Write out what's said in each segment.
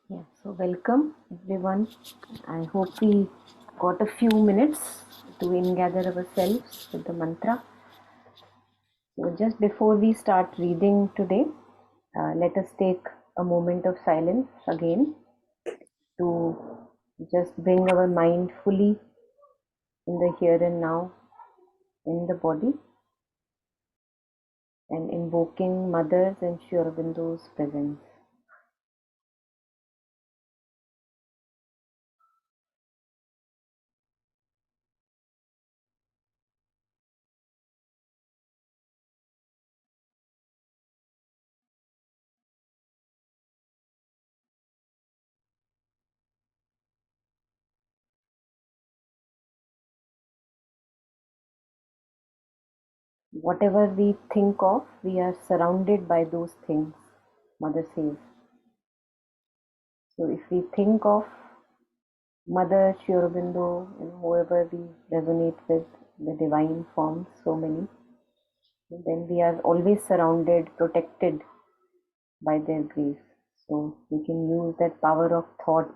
Yeah, so welcome everyone. I hope we got a few minutes to ingather ourselves with the mantra. So, just before we start reading today, let us take a moment of silence again to just bring our mind fully in the here and now, in the body, and invoking Mother's and Sri Aurobindo's presence. Whatever we think of, we are surrounded by those things, Mother says. So if we think of Mother, Sri Aurobindo, whoever we resonate with, the divine forms, so many, then we are always surrounded, protected by their grace. So we can use that power of thought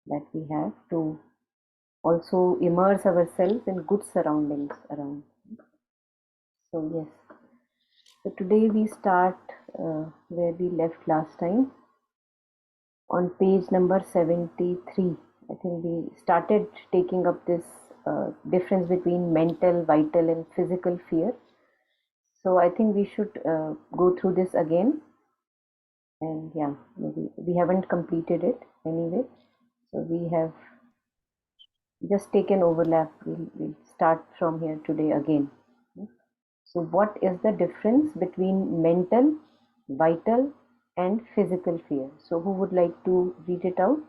that we have to also immerse ourselves in good surroundings around. So yes, so today we start where we left last time on page number 73. I think we started taking up this difference between mental, vital, and physical fear. So I think we should go through this again. And yeah, maybe we haven't completed it anyway. So we have just taken overlap. We'll start from here today again. So, what is the difference between mental, vital, and physical fear? So, who would like to read it out?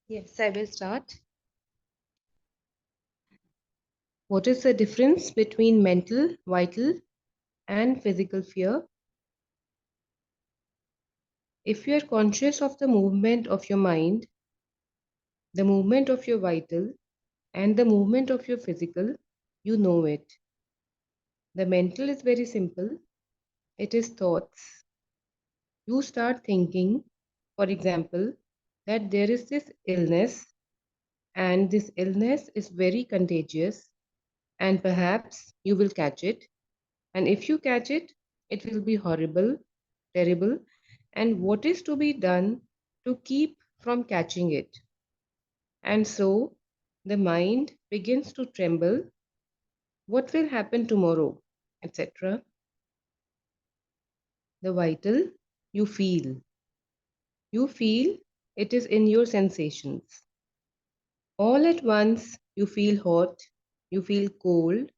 Yes, I will start. What is the difference between mental, vital, and physical fear? If you are conscious of the movement of your mind, the movement of your vital, and the movement of your physical, you know it. The mental is very simple. It is thoughts. You start thinking, for example, that there is this illness, and this illness is very contagious, and perhaps you will catch it. And if you catch it, it will be horrible, terrible. And what is to be done to keep from catching it? And so the mind begins to tremble. What will happen tomorrow, etc. The vital, you feel. You feel it is in your sensations. All at once, you feel hot, you feel cold,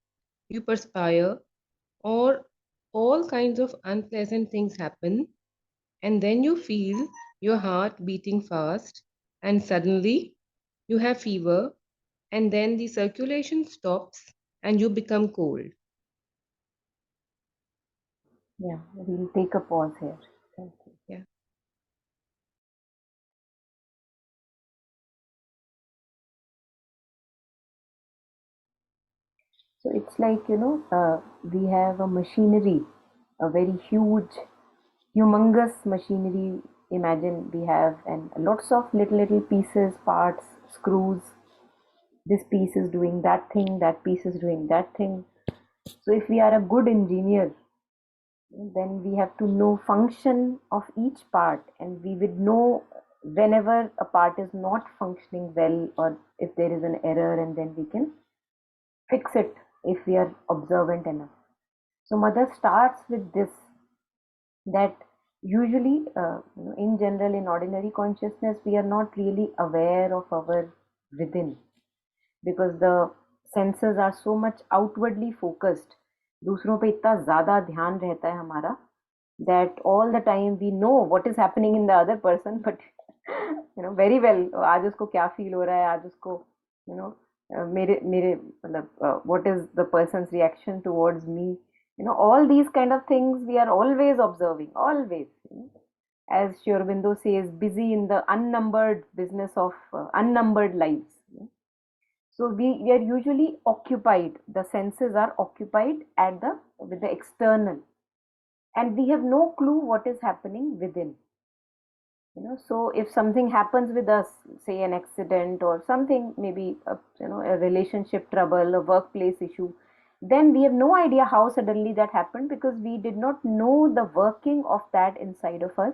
you perspire, or all kinds of unpleasant things happen. And then you feel your heart beating fast, and suddenly you have fever, and then the circulation stops and you become cold. Yeah, we'll take a pause here. Thank you. Yeah. So it's like, we have a machinery, a very huge, humongous machinery. Imagine we have, and lots of little pieces, parts, screws. This piece is doing that thing, that piece is doing that thing. So if we are a good engineer, then we have to know function of each part, and we would know whenever a part is not functioning well, or if there is an error, and then we can fix it if we are observant enough. So mother starts with this, that usually in general, in ordinary consciousness, we are not really aware of our within, because the senses are so much outwardly focused. दूसरों पे इतना ज्यादा ध्यान रहता है हमारा, that all the time we know what is happening in the other person, but very well, आज उसको क्या feel हो रहा है, आज उसको you know मेरे मेरे मतलब what is the person's reaction towards me, all these kind of things we are always observing, always, as Sri Aurobindo says, busy in the unnumbered business of unnumbered lives. So we are usually occupied, the senses are occupied at the with the external, and we have no clue what is happening within. So if something happens with us, say an accident or something, maybe a relationship trouble, a workplace issue, then we have no idea how suddenly that happened, because we did not know the working of that inside of us,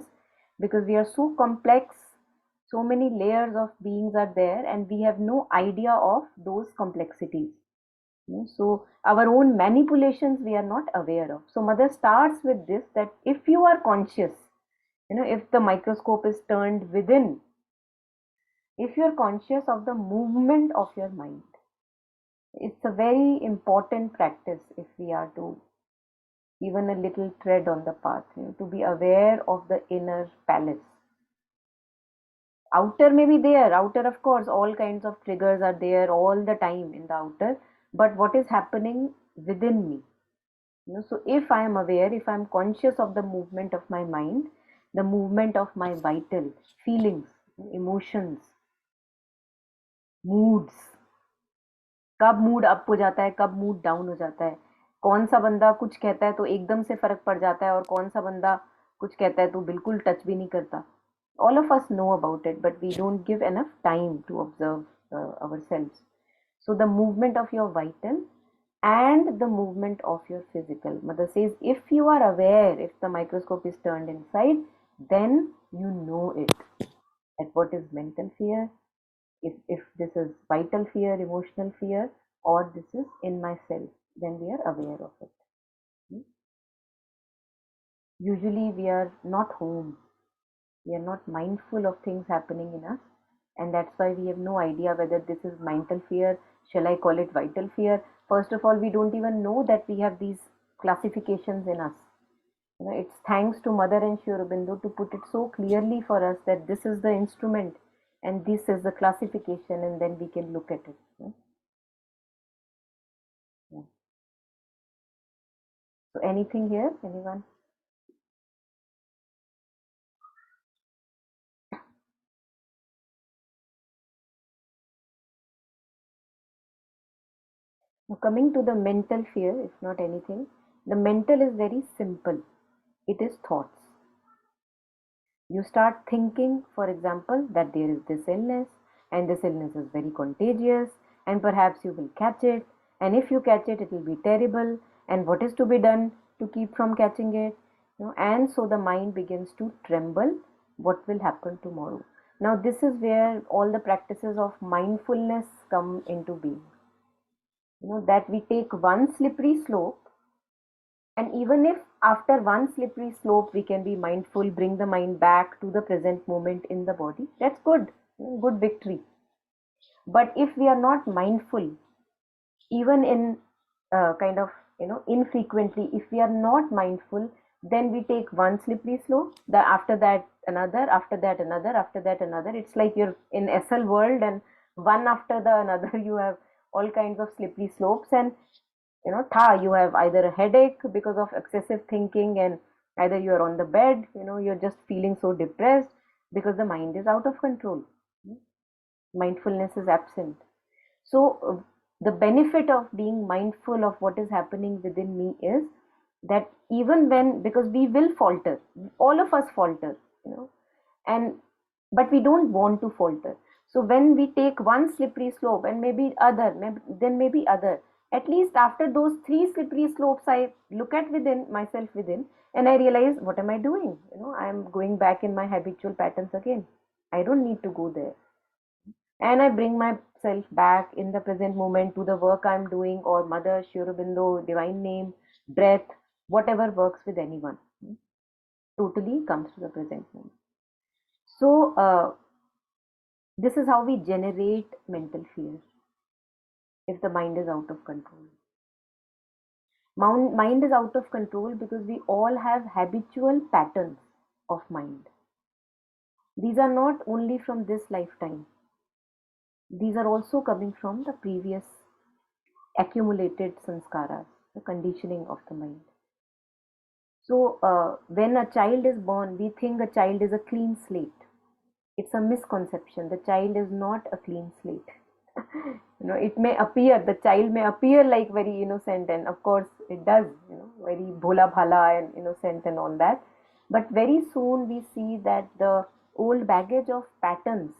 because we are so complex, so many layers of beings are there, and we have no idea of those complexities. So our own manipulations we are not aware of. So mother starts with this, that if you are conscious, if the microscope is turned within, if you're conscious of the movement of your mind, it's a very important practice if we are to even a little tread on the path, to be aware of the inner palace. Outer may be there, outer, of course, all kinds of triggers are there all the time in the outer, but what is happening within me? So if I am aware, if I am conscious of the movement of my mind, the movement of my vital feelings, emotions, moods, कब mood up हो जाता है, कब mood down हो जाता है, कौन सा बंदा कुछ कहता है तो एकदम से फर्क पड़ जाता है, और कौन सा बंदा कुछ कहता है तो बिल्कुल टच भी नहीं करता. All of us know about it, but we don't give enough time to observe ourselves. So the movement of your vital and the movement of your physical. Mother says, if you are aware, if the microscope is turned inside, then you know it. That what is mental fear, if this is vital fear, emotional fear, or this is in myself, then we are aware of it. Hmm? Usually we are not home, we are not mindful of things happening in us, and that's why we have no idea whether this is mental fear, shall I call it vital fear. First of all, we don't even know that we have these classifications in us. It's thanks to Mother and Sri Aurobindo to put it so clearly for us that this is the instrument and this is the classification, and then we can look at it. Yeah. So anything here, anyone? Now coming to the mental fear, if not anything, the mental is very simple. It is thoughts. You start thinking, for example, that there is this illness, and this illness is very contagious, and perhaps you will catch it, and if you catch it, it will be terrible, and what is to be done to keep from catching it? And so the mind begins to tremble. What will happen tomorrow? Now, this is where all the practices of mindfulness come into being. That we take one slippery slope, and even if after one slippery slope we can be mindful, bring the mind back to the present moment in the body, that's good, good victory. But if we are not mindful, even in kind of infrequently, if we are not mindful, then we take one slippery slope, the after that another, after that another, after that another. It's like you're in SL world, and one after the another you have all kinds of slippery slopes, and you have either a headache because of excessive thinking, and either you're on the bed, you're just feeling so depressed because the mind is out of control. Mindfulness is absent. So the benefit of being mindful of what is happening within me is that even when, because we will falter, all of us falter, and but we don't want to falter. So when we take one slippery slope, and maybe other, then maybe other, at least after those three slippery slopes, I look at within myself within, and I realize, what am I doing? I'm going back in my habitual patterns again. I don't need to go there, and I bring myself back in the present moment to the work I'm doing, or Mother, Sri Aurobindo, divine name, breath, whatever works with anyone. Totally comes to the present moment. So this is how we generate mental fear if the mind is out of control. Mind is out of control because we all have habitual patterns of mind. These are not only from this lifetime, these are also coming from the previous accumulated sanskaras, the conditioning of the mind. So, when a child is born, we think a child is a clean slate. It's a misconception. The child is not a clean slate. It may appear, the child may appear like very innocent, and of course it does, very bhola bhala and innocent and all that. But very soon we see that the old baggage of patterns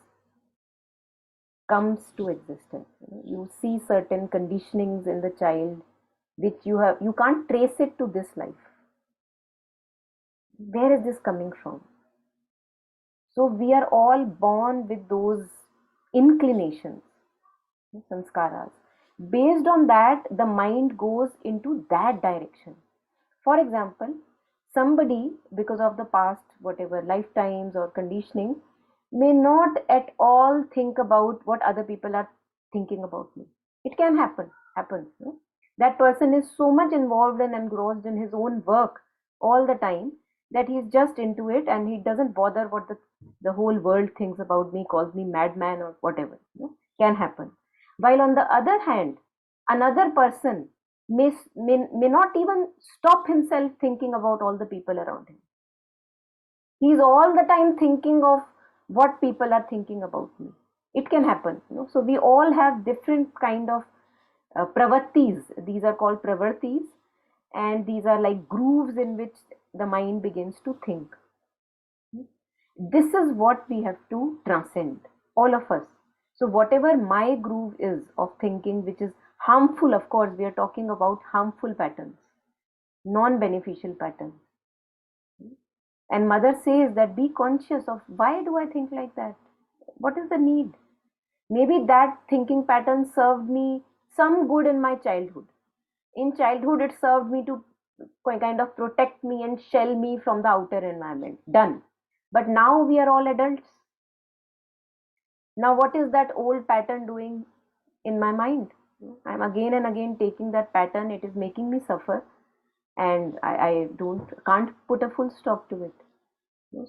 comes to existence. You see certain conditionings in the child which you can't trace it to this life. Where is this coming from? So we are all born with those inclinations, sanskaras. Based on that, the mind goes into that direction. For example, somebody, because of the past, whatever lifetimes or conditioning, may not at all think about what other people are thinking about me. It can happens. That person is so much involved and engrossed in his own work all the time that he's just into it and he doesn't bother what the whole world thinks about me, calls me madman or whatever. Can happen. While on the other hand, another person may not even stop himself thinking about all the people around him. He's all the time thinking of what people are thinking about me. It can happen. So we all have different kind of pravattis. These are called pravartis, and these are like grooves in which the mind begins to think. This is what we have to transcend, all of us. So whatever my groove is of thinking, which is harmful, of course we are talking about harmful patterns, non-beneficial patterns. And mother says that be conscious of, why do I think like that? What is the need? Maybe that thinking pattern served me some good in my childhood. In childhood, it served me to kind of protect me and shell me from the outer environment. Done. But now we are all adults. Now, what is that old pattern doing in my mind? I'm again and again taking that pattern. It is making me suffer, and I don't can't put a full stop to it.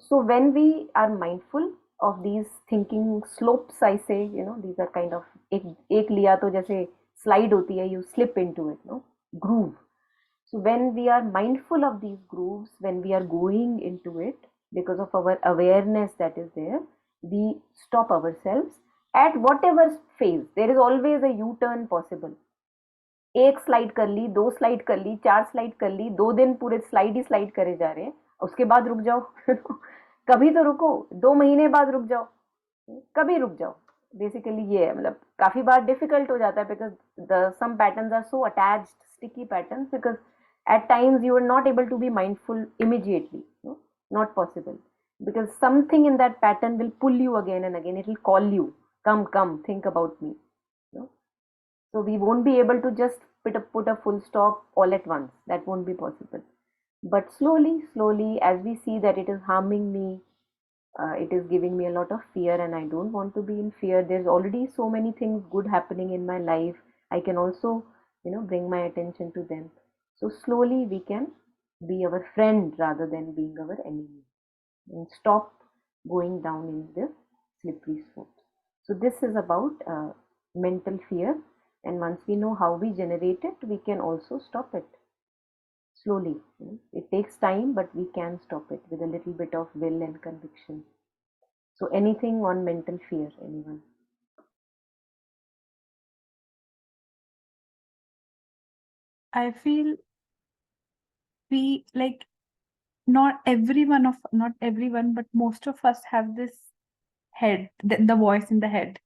So when we are mindful of these thinking slopes, I say, these are kind of एक लिया तो जैसे slide होती है, you slip into it, groove. So when we are mindful of these grooves, when we are going into it, because of our awareness that is there, we stop ourselves at whatever phase. There is always a U-turn possible. एक slide कर ली, दो slide कर ली, चार slide कर ली, 2 दिन पूरे slide ही slide करे जा रहे हैं, उसके बाद रुक जाओ। कभी तो रुको, 2 महीने बाद रुक जाओ, कभी रुक जाओ। बेसिकली ये है, मतलब काफी बार डिफिकल्ट हो जाता है because the some patterns are so attached, sticky patterns, because at times you are not able to be mindful immediately, not possible, because something in that pattern will pull you again and again. It will call you, come think about me. So we won't be able to just put a full stop all at once. That won't be possible. But slowly, as we see that it is harming me, it is giving me a lot of fear, and I don't want to be in fear. There's already so many things good happening in my life. I can also bring my attention to them. So slowly we can be our friend rather than being our enemy, and stop going down in the slippery slope. So this is about mental fear, and once we know how we generate it, we can also stop it slowly. It takes time, but we can stop it with a little bit of will and conviction. So anything on mental fear, anyone? I feel we like not everyone, but most of us have this head, the voice in the head.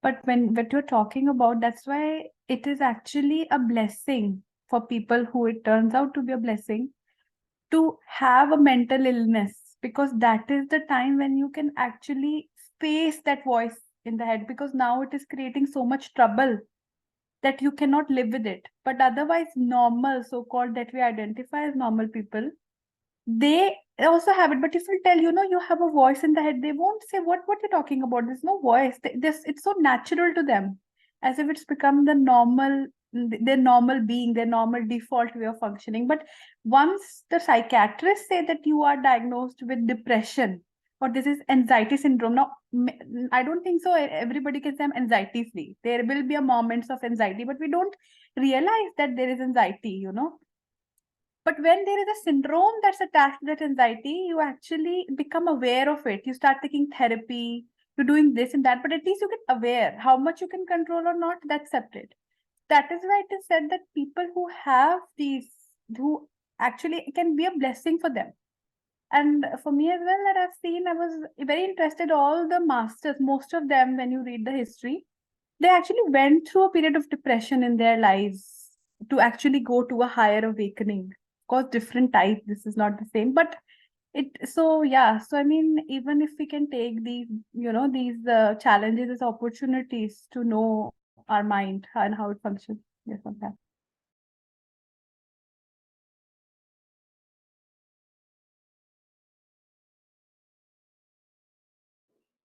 But when what you're talking about, that's why it is actually a blessing for people who it turns out to be a blessing to have a mental illness, because that is the time when you can actually face that voice in the head, because now it is creating so much trouble that you cannot live with it. But otherwise, normal, so called, that we identify as normal people, they also have it. But if you tell, you have a voice in the head, they won't say what you're talking about. There's no voice. This It's so natural to them, as if it's become the normal, their normal being, their normal default way of functioning. But once the psychiatrists say that you are diagnosed with depression, or this is anxiety syndrome, now I don't think so everybody can say I'm anxiety free. There will be a moments of anxiety, but we don't realize that there is anxiety. But when there is a syndrome that's attached to that anxiety, you actually become aware of it. You start taking therapy, to doing this and that, but at least you get aware. How much you can control or not, that's separate. That is why it is said that people who have these, who actually can be a blessing for them. And for me as well, that I've seen, I was very interested. All the masters, most of them, when you read the history, they actually went through a period of depression in their lives to actually go to a higher awakening. Of course, different type. This is not the same, but it. So yeah. So I mean, even if we can take these, these challenges as opportunities to know our mind and how it functions. Yes, sometimes.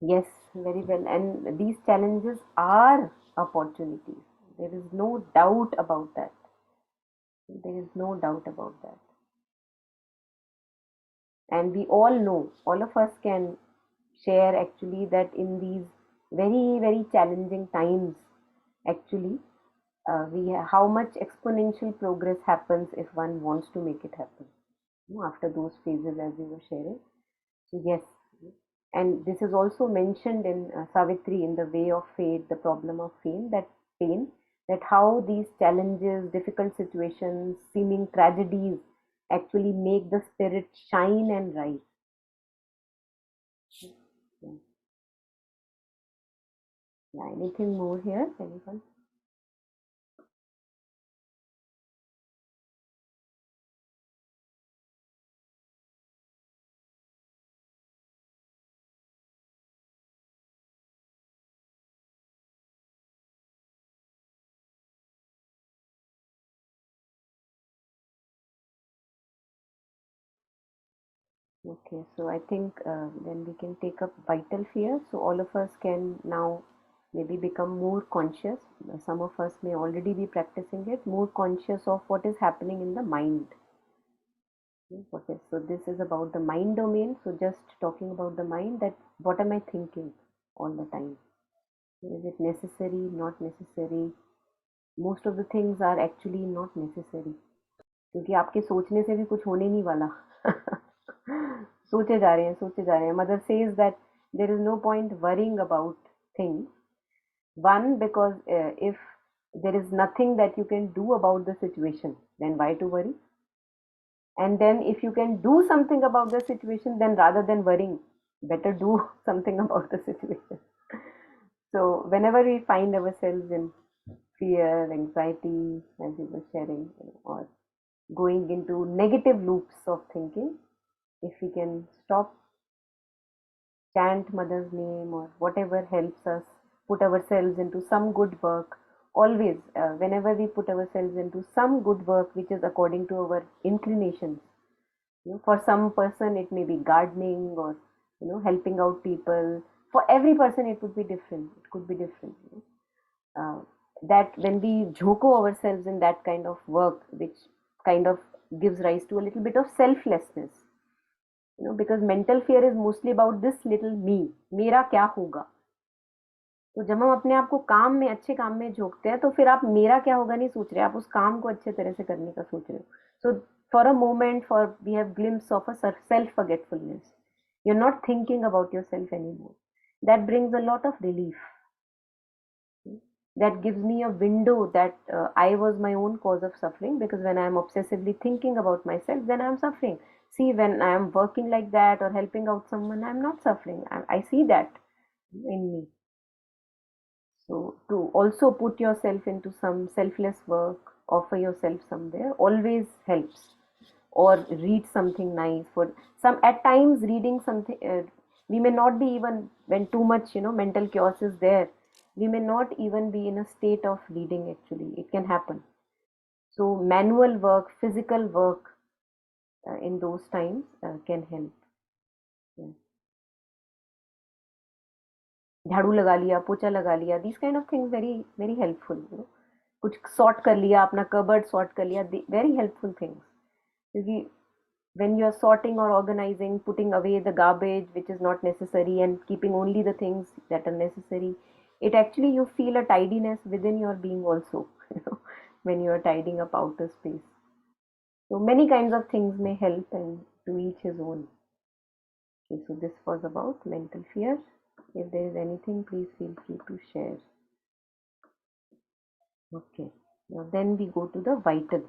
Yes, very well. And these challenges are opportunities. There is no doubt about that. There is no doubt about that. And we all know, all of us can share actually that in these very, very challenging times, actually, how much exponential progress happens if one wants to make it happen. After those phases, as we were sharing. So, yes. And this is also mentioned in Savitri in the way of fate, the problem of pain, that how these challenges, difficult situations, seeming tragedies actually make the spirit shine and rise. Yeah. Yeah. Anything more here? Anyone? Okay, so I think then we can take up vital fear. So all of us can now maybe become more conscious. Some of us may already be practicing it, more conscious of what is happening in the mind. Okay, so this is about the mind domain. So just talking about the mind, that what am I thinking all the time? Is it necessary, not necessary? Most of the things are actually not necessary. क्योंकि आपके सोचने से भी कुछ होने नहीं वाला सोचे जा रहे हैं सोचे जा रहे हैं mother says that there is no point worrying about things one because if there is nothing that you can do about the situation, then why to worry? And then if you can do something about the situation, then rather than worrying, better do something about the situation. So whenever we find ourselves in fear, anxiety, as we were sharing, or going into negative loops of thinking, if we can stop, chant mother's name or whatever helps us, put ourselves into some good work. Always, whenever we put ourselves into some good work which is according to our inclinations, for some person it may be gardening or helping out people. For every person it would be different. It could be different. Uh, that when we jhoko ourselves in that kind of work, which kind of gives rise to a little bit of selflessness, because mental fear is mostly about this little me, मेरा क्या होगा. तो जब हम अपने आप को काम में अच्छे काम में झोंकते हैं तो फिर आप मेरा क्या होगा नहीं सोच रहे, आप उस काम को अच्छे तरह से करने का सोच रहे हो. So for a moment for we have glimpse of a self forgetfulness, you are not thinking about your self any more. That brings a lot of relief. That gives me a window that I was my own cause of suffering, because when I am obsessively thinking about myself, then I am suffering. See, when I am working like that or helping out someone, I am not suffering. I see that in me. So, to also put yourself into some selfless work, offer yourself somewhere, always helps. Or read something nice. For some, at times, reading something, we may not be even, when too much, mental chaos is there, we may not even be in a state of reading actually. It can happen. So, manual work, physical work in those times can help. Yeah. झाड़ू लगा लिया, पोछा लगा लिया, these kind of things very very helpful. कुछ sort कर लिया, अपना cupboard sort कर लिया, very helpful things. क्योंकि when you are sorting or organizing, putting away the garbage which is not necessary and keeping only the things that are necessary, it actually, you feel a tidiness within your being also, when you are tidying up outer space. So many kinds of things may help, and to each his own. Okay, so this was about mental fear. If there is anything, please feel free to share. Okay. Now then we go to the vital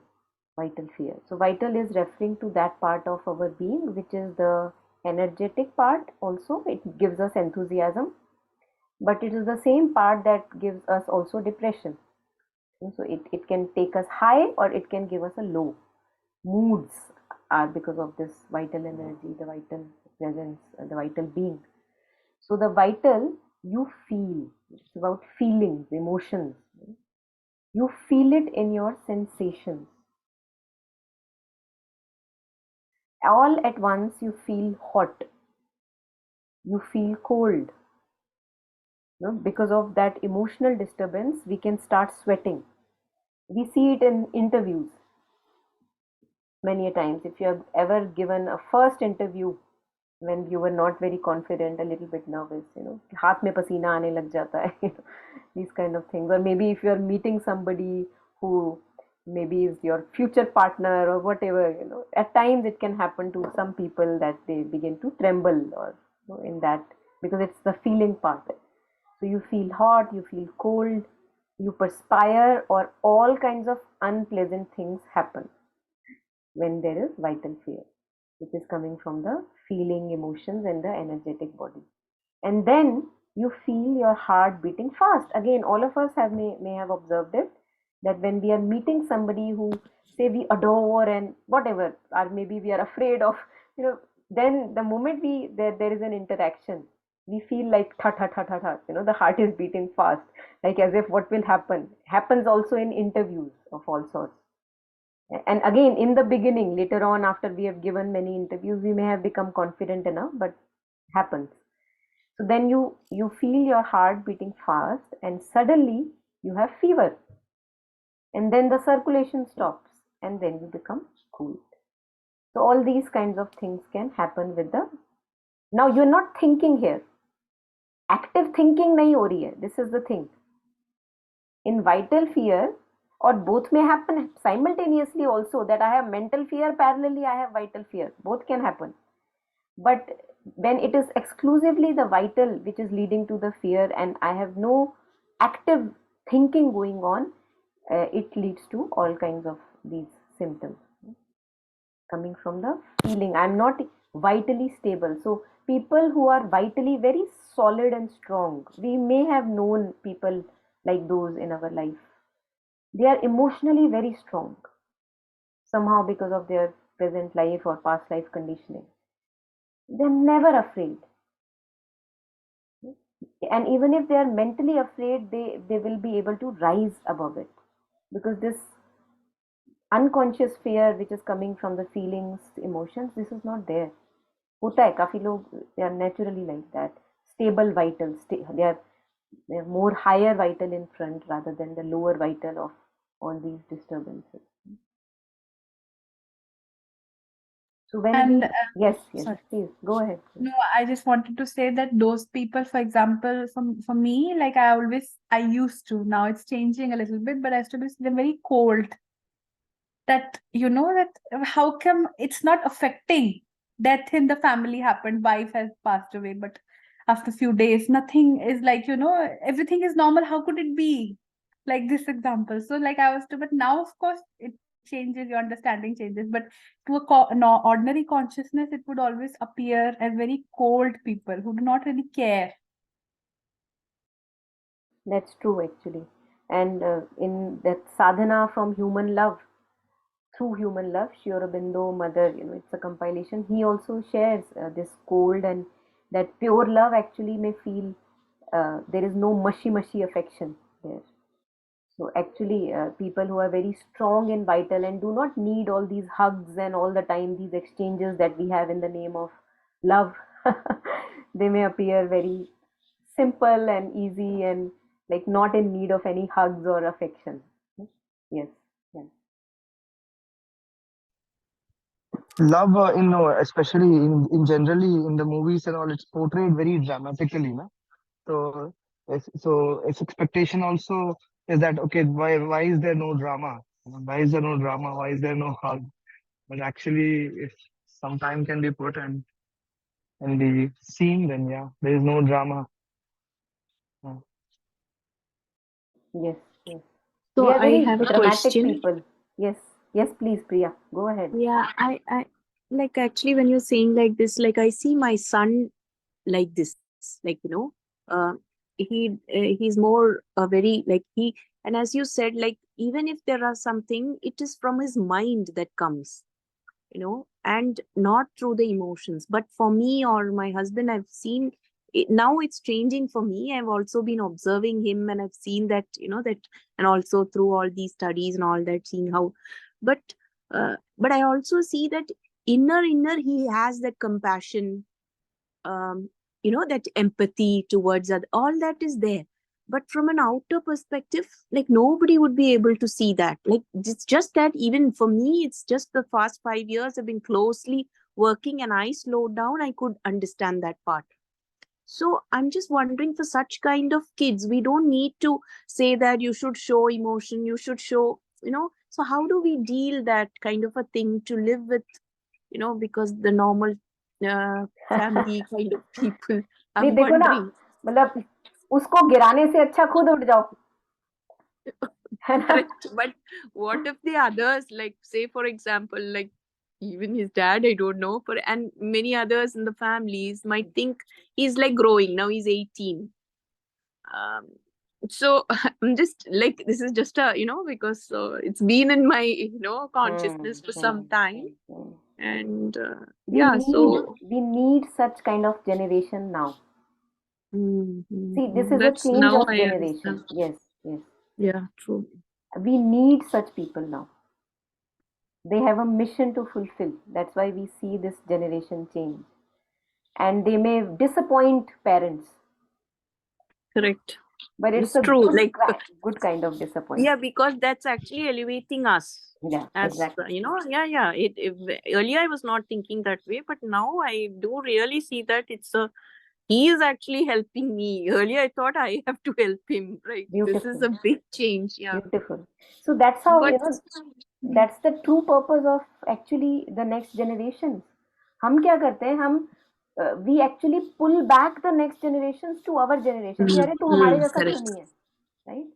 fear. So vital is referring to that part of our being which is the energetic part. Also, it gives us enthusiasm, but it is the same part that gives us also depression. So it can take us high or it can give us a low. Moods are because of this vital energy, the vital presence, the vital being. So the vital, you feel, it's about feelings, emotions. You feel it in your sensations. All at once you feel hot, you feel cold. Because of that emotional disturbance, we can start sweating. We see it in interviews many a times. If you have ever given a first interview when you were not very confident, a little bit nervous, हाथ में पसीना आने लग जाता है, these kind of things. Or maybe if you are meeting somebody who maybe is your future partner or whatever, at times it can happen to some people that they begin to tremble or in that, because it's the feeling part. So you feel hot, you feel cold, you perspire, or all kinds of unpleasant things happen when there is vital fear, which is coming from the feeling, emotions, and the energetic body. And then you feel your heart beating fast. Again, all of us may have observed it, that when we are meeting somebody who say we adore and whatever, or maybe we are afraid of, then the moment there is an interaction, we feel like tha tha tha tha tha, the heart is beating fast, like as if what will happen. Happens also in interviews of all sorts. And again, in the beginning, later on, after we have given many interviews, we may have become confident enough, but happens. So then you feel your heart beating fast, and suddenly you have fever, and then the circulation stops, and then you become cool. So all these kinds of things can happen with the. Now you're not thinking here. Active thinking nahi ho rahi hai. This is the thing. In vital fear, or both may happen simultaneously also, that I have mental fear, parallelly I have vital fear. Both can happen. But when it is exclusively the vital which is leading to the fear and I have no active thinking going on, it leads to all kinds of these symptoms coming from the feeling. I'm not vitally stable. So people who are vitally very solid and strong, we may have known people like those in our life. They are emotionally very strong, somehow because of their present life or past life conditioning. They're never afraid. And even if they are mentally afraid, they will be able to rise above it, because this unconscious fear which is coming from the feelings, emotions, this is not there. होता है काफी लोग, they are naturally like that, stable vital, they are more higher vital in front rather than the lower vital of all these disturbances. So when we, And yes, sorry. please go ahead. No, I just wanted to say that those people, for example, for me, like I used to, now it's changing a little bit, but I used to be they're very cold. That that how come it's not affecting? Death in the family happened, wife has passed away, but after a few days, nothing is like, everything is normal. How could it be? Like this example. So like I was to, but now of course it changes, your understanding changes, but to a no, ordinary consciousness, it would always appear as very cold people who do not really care. That's true actually. And in that sadhana from human love, through human love, Sri Aurobindo, Mother, it's a compilation. He also shares this cold, and that pure love actually may feel there is no mushy affection there. So actually, people who are very strong and vital and do not need all these hugs and all the time these exchanges that we have in the name of love, they may appear very simple and easy and like not in need of any hugs or affection. Yes, yeah. Love in especially in generally in the movies and all, it's portrayed very dramatically, na? So its expectation also is that, okay, why is there no drama? Why is there no drama? Why is there no hug? But actually, if some time can be put and be seen, then yeah, there is no drama. Yes, yes. We So are I very have a dramatic question. people. Yes, yes, please, Priya, go ahead. Yeah, I like actually when you're saying like this, like I see my son like this, like he's more very like he, and as you said, like even if there are something, it is from his mind that comes, and not through the emotions. But for me or my husband, I've seen it, now it's changing for me. I've also been observing him, and I've seen that, that, and also through all these studies and all that, seeing how, but but I also see that inner he has that compassion, um, that empathy towards other, all that is there. But from an outer perspective, like nobody would be able to see that. Like it's just that even for me, it's just the past 5 years I've been closely working and I slowed down, I could understand that part. So I'm just wondering, for such kind of kids, we don't need to say that you should show emotion, you should show, so how do we deal that kind of a thing to live with, because the normal family kind of people, नहीं I'm देखो ना, wondering. मतलब उसको गिराने से अच्छा खुद उठ जाओ, है ना? Correct. But what if the others, like say for example, like even his dad, I don't know, and many others in the families might think he's like growing now, he's 18. um so I'm just like, this is just a, because it's been in my, consciousness for some time. Hmm. And We yeah, need so we need such kind of generation now. See, this is a that's change now of I generation. understand. Yes, yes. Yeah, true. We need such people now. They have a mission to fulfill. That's why we see this generation change. And they may disappoint parents, Correct. but it's It's a true. Like, good kind of yeah, disappointment. because that's actually elevating us Yeah, as exactly. yeah. Earlier I was not thinking that way, but now I do really see that he is actually helping me. Earlier I thought I have to help him. Right, this is Beautiful, a big change. Yeah, beautiful. So that's how, but that's the true purpose of actually the next generations. हम क्या करते हैं, हम we actually pull back the next generations to our generation कि अरे तू हमारे जैसा क्यों correct. नहीं है, right?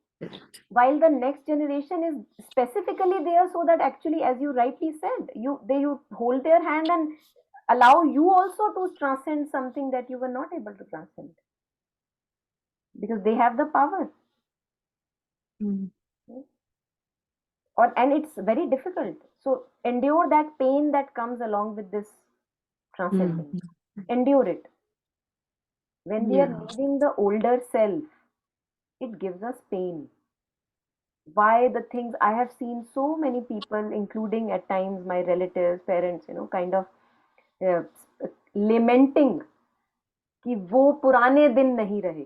While the next generation is specifically there so that actually, as you rightly said, you hold their hand and allow you also to transcend something that you were not able to transcend, because they have the power. Mm. Or and it's very difficult, so endure that pain that comes along with this Mm. transcending. Endure it. When we are Yeah. leaving the older self, it gives us pain. Why? The things I have seen, so many people, including at times my relatives, parents, kind of uh, lamenting कि वो पुराने दिन नहीं रहे.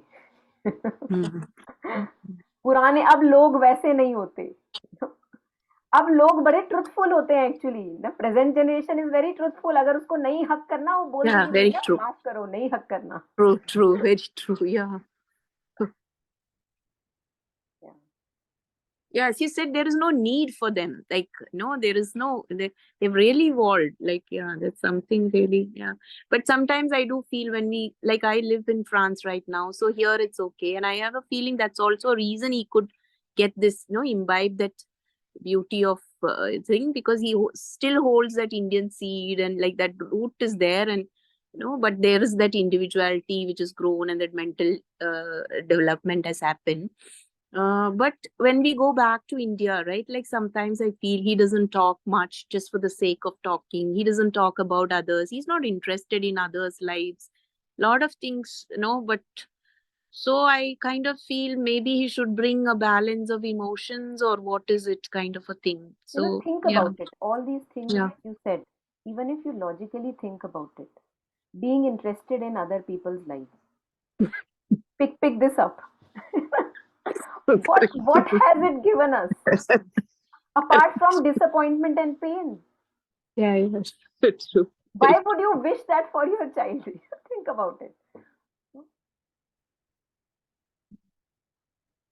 Mm. पुराने, अब लोग वैसे नहीं होते. अब लोग बड़े ट्रुथफुल होते हैं actually. The present generation is very truthful. अगर उसको नहीं हक करना, वो बोल Yeah, देगी very भैया true. माफ करो, नहीं हक करना. True, very true. Yeah. Yeah. Yeah, she said there is no need for them. Like, no, there is no, they've really evolved. Like, yeah, that's something really, yeah. But sometimes I do feel when like I live in France right now, so here it's okay. And I have a feeling that's also a reason he could get this, imbibe that beauty of thing, because he still holds that Indian seed, and like that root is there. And, but there is that individuality which has grown, and that mental development has happened. But when we go back to India, right, like sometimes I feel he doesn't talk much just for the sake of talking. He doesn't talk about others. He's not interested in others' lives. Lot of things, but so I kind of feel maybe he should bring a balance of emotions, or what is it kind of a thing. So, Think yeah, about it. All these things yeah. that you said, even if you logically think about it, being interested in other people's lives, pick this up. What has it given us apart from disappointment and pain? Yeah, yes, it's true. Why would you wish that for your child? Think about it.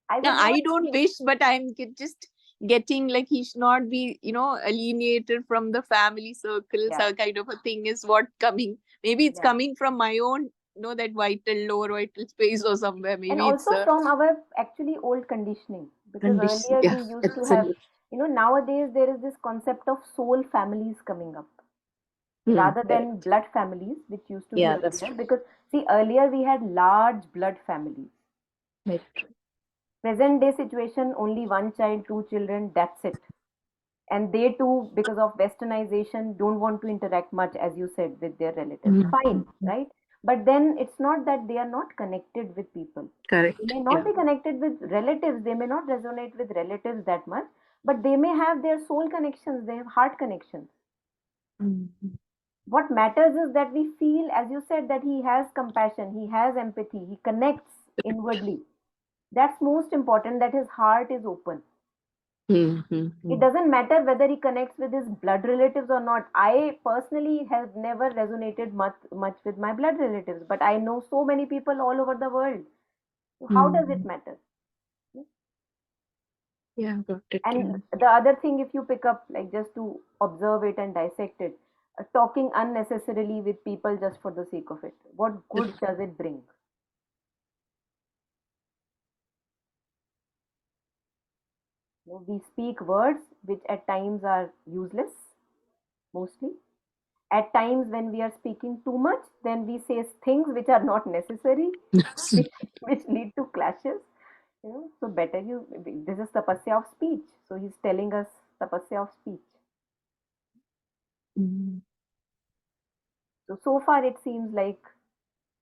I Yeah, would not. I don't wish, but I'm just getting like he should not be, alienated from the family circle. Yeah, So kind of a thing is what coming. Maybe it's yeah. coming from my own that vital, lower vital space or somewhere. And Maybe it's also a from our actually old conditioning, because condition. earlier Yeah, we used to have, absolutely. nowadays there is this concept of soul families coming up rather Correct. than blood families, which used to be Yeah, that's earlier. true. Because see, earlier we had large blood families. Very true. Present day situation, only one child, two children, that's it. And they too, because of westernization, don't want to interact much, as you said, with their relatives. Fine, Mhm. right? But then it's not that they are not connected with people. They Correct. may not Yeah. be connected with relatives, they may not resonate with relatives that much, but they may have their soul connections, they have heart connections. Mhm. What matters is that we feel, as you said, that he has compassion, he has empathy, he connects inwardly. That's most important, that his heart is open. It Mhm. doesn't matter whether he connects with his blood relatives or not. I personally have never resonated much with my blood relatives, but I know so many people all over the world. So how does it Mhm. matter? Yeah, got it. Yeah. And the other thing, if you pick up, like just to observe it and dissect it, talking unnecessarily with people just for the sake of it, what good does it bring? We speak words which at times are useless, mostly. At times, when we are speaking too much, then we say things which are not necessary, which lead to clashes. So better you. This is tapasya of speech. So he's telling us tapasya of speech. Mhm. So far it seems like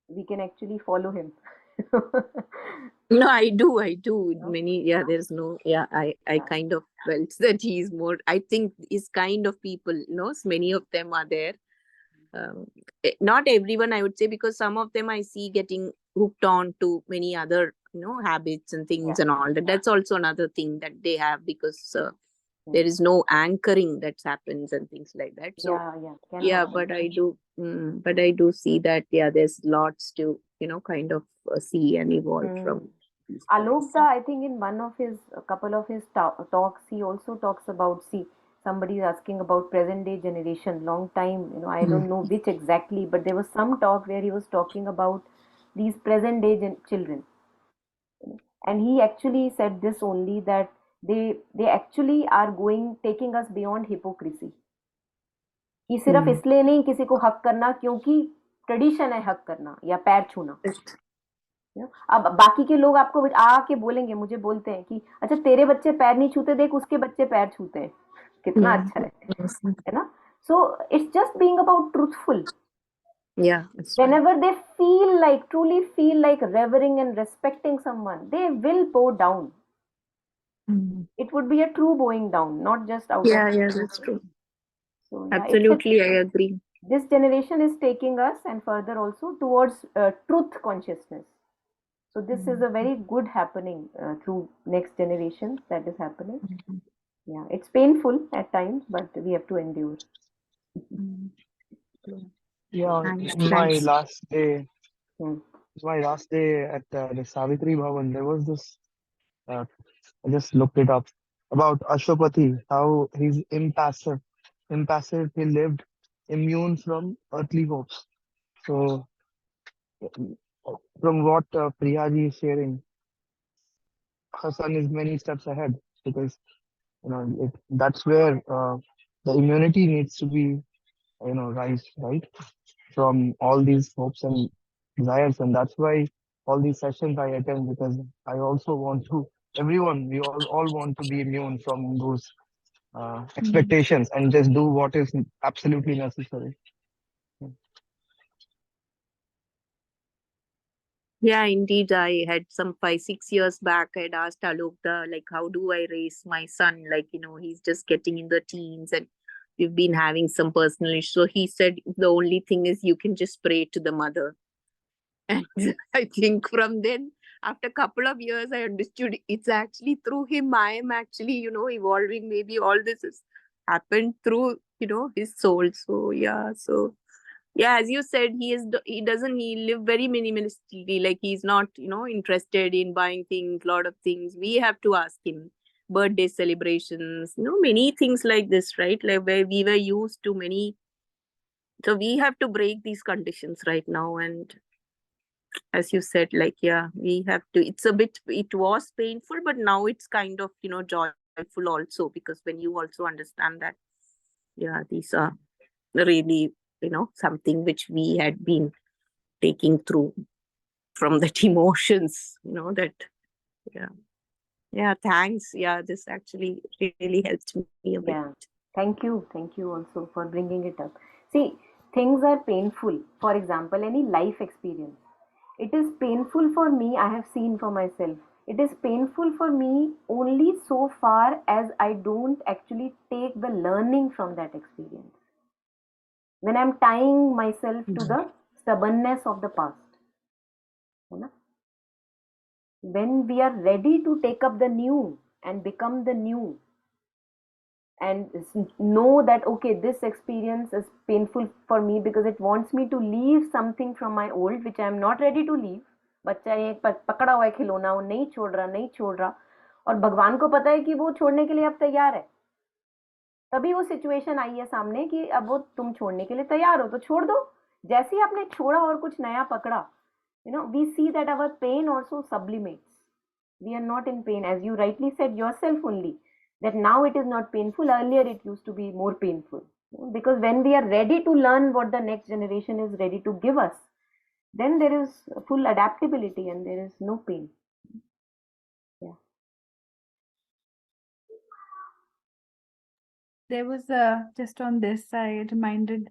we can actually follow him. No, I do. I do. No? Many, yeah, there's no, yeah, I Yeah. kind of felt that he's more, I think his kind of people, many of them are there. Um, Not everyone, I would say, because some of them I see getting hooked on to many other, habits and Yeah. things and all that. That's also another thing that they have because Hmm. there is no anchoring that happens and things like that. So, Yeah. Yeah. Can yeah, happen. but I do see that, yeah, there's lots to, kind of see and evolve Hmm. from these guys. Alokda, I think in one of his, a couple of his talks, he also talks about, see, somebody is asking about present day generation, long time, I Mm. don't know which exactly, but there was some talk where he was talking about these present day children. And he actually said this only, that they actually are going, taking us beyond hypocrisy. कि सिर्फ Mm. इसलिए नहीं किसी को हक करना क्योंकि tradition है हक करना या पैर छूना. अब बाकी के लोग आपको आके बोलेंगे, मुझे बोलते हैं कि अच्छा तेरे बच्चे पैर नहीं छूते, देख उसके बच्चे पैर छूते हैं, कितना Yeah. अच्छा Yes. है ना. So it's just being about truthful. Yeah, that's right. Whenever they feel like, truly feel like revering and respecting someone, they will bow down. Mm. It would be a true bowing down, not just out of. Yeah, yeah, that's true. So yeah, Absolutely, I agree. this generation is taking us and further also towards truth consciousness. So this is Mm. a very good happening through next generation that is happening. Mhm. Yeah, it's painful at times, but we have to endure. Mm. Yeah. Yeah, Thanks, in thanks. Hmm. my last day at the Savitri Bhavan, there was this. Uh, I just looked it up about Ashwapati, how he's impassive. Impassive, he lived immune from earthly hopes. So, from what Priyaji is sharing, her son is many steps ahead because that's where the immunity needs to be rise, right, from all these hopes and desires. And that's why all these sessions I attend, because I also want to, everyone, we all want to be immune from those Mm. expectations and just do what is absolutely necessary. Yeah, indeed. I had some 5, 6 years back. I'd asked Alokda, like, how do I raise my son? Like, he's just getting in the teens and we've been having some personal issues. So he said the only thing is you can just pray to the mother. And I think from then, after a couple of years, I understood it's actually through him I am actually, evolving. Maybe all this has happened through, his soul. So yeah, yeah, as you said, he live very minimalistically. Like he's not, interested in buying things, lot of things. We have to ask him. Birthday celebrations, many things like this, right? Like where we were used to many. So we have to break these conditions right now and as you said, like, yeah, we have to, it was painful, but now it's kind of, joyful also, because when you also understand that, yeah, these are really, something which we had been taking through from that emotions, that, yeah. Yeah, thanks. Yeah, this actually really helped me a bit. Yeah. Thank you also for bringing it up. See, things are painful. For example, any life experience. It is painful for me, I have seen for myself. It is painful for me only so far as I don't actually take the learning from that experience. When I'm tying myself to the stubbornness of the past. है ना? When we are ready to take up the new and become the new, and know that okay, this experience is painful for me because it wants me to leave something from my old which I am not ready to leave. बच्चा ये पकड़ा हुआ है खिलौना, वो नहीं छोड़ रहा, नहीं छोड़ रहा, और भगवान को पता है कि वो छोड़ने के लिए अब तैयार है. तभी वो सिचुएशन आई है सामने कि अब वो तुम छोड़ने के लिए तैयार हो तो छोड़ दो. जैसे ही आपने छोड़ा और कुछ नया पकड़ा, we see that our pain also sublimates. We are not in pain, as you rightly said yourself only, that now it is not painful. Earlier it used to be more painful. Because when we are ready to learn what the next generation is ready to give us, then there is full adaptability and there is no pain. Yeah. There was just on this, I reminded,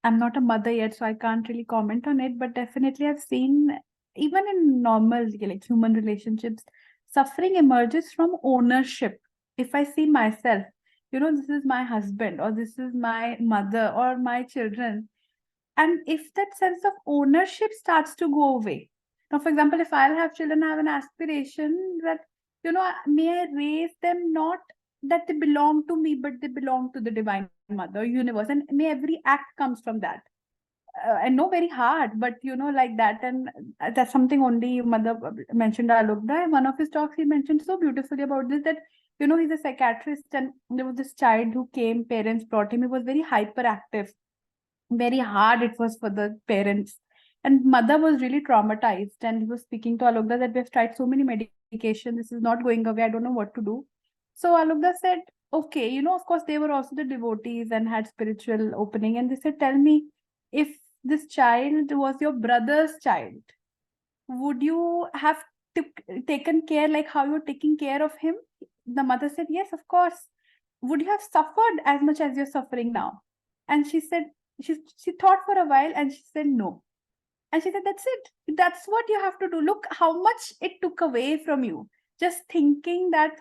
I'm not a mother yet, so I can't really comment on it, but definitely I've seen, even in normal, like human relationships, suffering emerges from ownership. If I see myself, this is my husband, or this is my mother, or my children, and if that sense of ownership starts to go away. Now, for example, if I'll have children, I have an aspiration that, may I raise them not that they belong to me, but they belong to the divine mother, universe. And may every act comes from that. I know very hard, but like that. And that's something only mother mentioned Alokda. In one of his talks, he mentioned so beautifully about this that, he's a psychiatrist, and there was this child who came, parents brought him, he was very hyperactive, very hard it was for the parents, and mother was really traumatized, and he was speaking to Alokda that we've tried so many medication, this is not going away, I don't know what to do. So Alokda said, okay, of course they were also the devotees and had spiritual opening, and they said, tell me, if this child was your brother's child, would you have taken care like how you're taking care of him? The mother said, yes, of course. Would you have suffered as much as you're suffering now? And she said, she thought for a while and she said no. And she said, that's it. That's what you have to do. Look how much it took away from you. Just thinking that,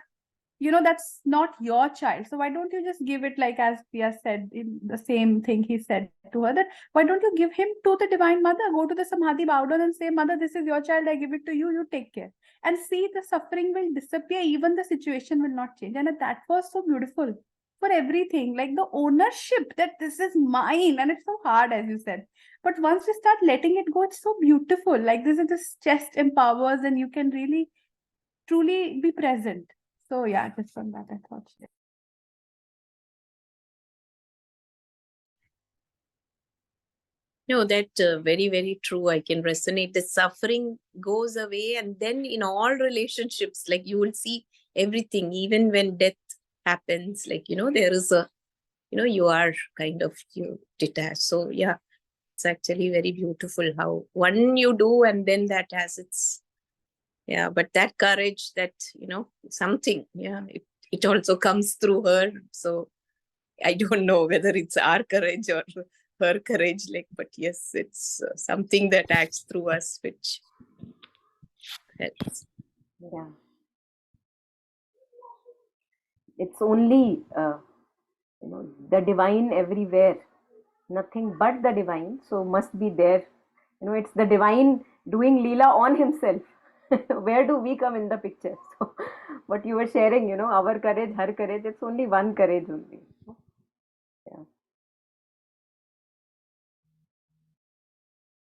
that's not your child. So why don't you just give it, like as Pia said, in the same thing he said to her, that why don't you give him to the divine mother? Go to the Samadhi, bow down and say, mother, this is your child, I give it to you, you take care. And see, the suffering will disappear, even the situation will not change. And that was so beautiful for everything, like the ownership that this is mine. And it's so hard, as you said. But once you start letting it go, it's so beautiful. Like this chest empowers, and you can really truly be present. So yeah, just from that I thought. No, that very, very true. I can resonate. The suffering goes away, and then in all relationships, like you will see everything, even when death happens, like, there is a, you are kind of, you detached. So yeah, it's actually very beautiful how one you do, and then that has its, yeah, but that courage, that, something, yeah, it also comes through her. So I don't know whether it's our courage or her courage, like, but yes, it's something that acts through us, which helps. Yeah. It's only the divine everywhere, nothing but the divine, so must be there. It's the divine doing Leela on himself. Where do we come in the picture? So what you were sharing, our courage, her courage, it's only one courage only. Yeah.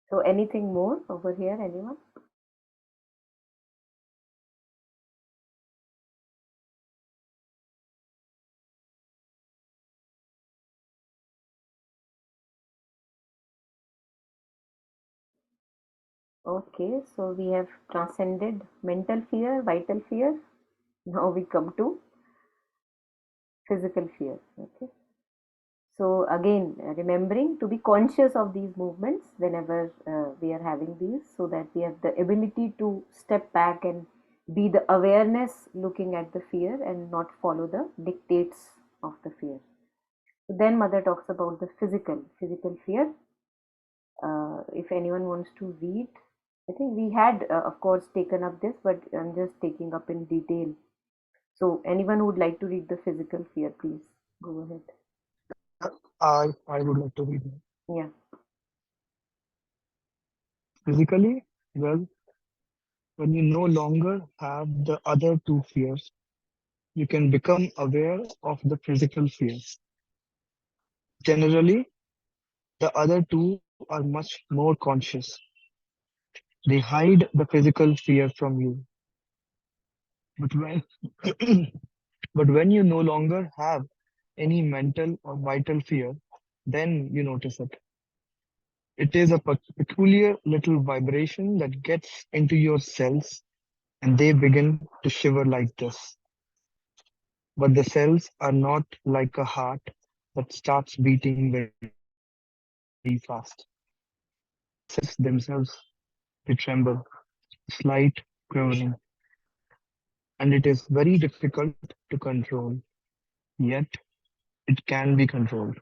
So anything more over here, anyone? Okay, so we have transcended mental fear, vital fear. Now we come to physical fear. Okay. So again, remembering to be conscious of these movements whenever we are having these, so that we have the ability to step back and be the awareness looking at the fear and not follow the dictates of the fear. So then Mother talks about the physical fear. If anyone wants to read, I think we had, of course, taken up this, but I'm just taking up in detail. So anyone who would like to read the physical fear, please go ahead. I would like to read it. Yeah. Physically, well, when you no longer have the other two fears, you can become aware of the physical fears. Generally, the other two are much more conscious. They hide the physical fear from you. But when but when you no longer have any mental or vital fear, then you notice it. It is a peculiar little vibration that gets into your cells and they begin to shiver like this. But the cells are not like a heart that starts beating very fast. The cells themselves, they tremble, slight quivering, and it is very difficult to control, yet it can be controlled.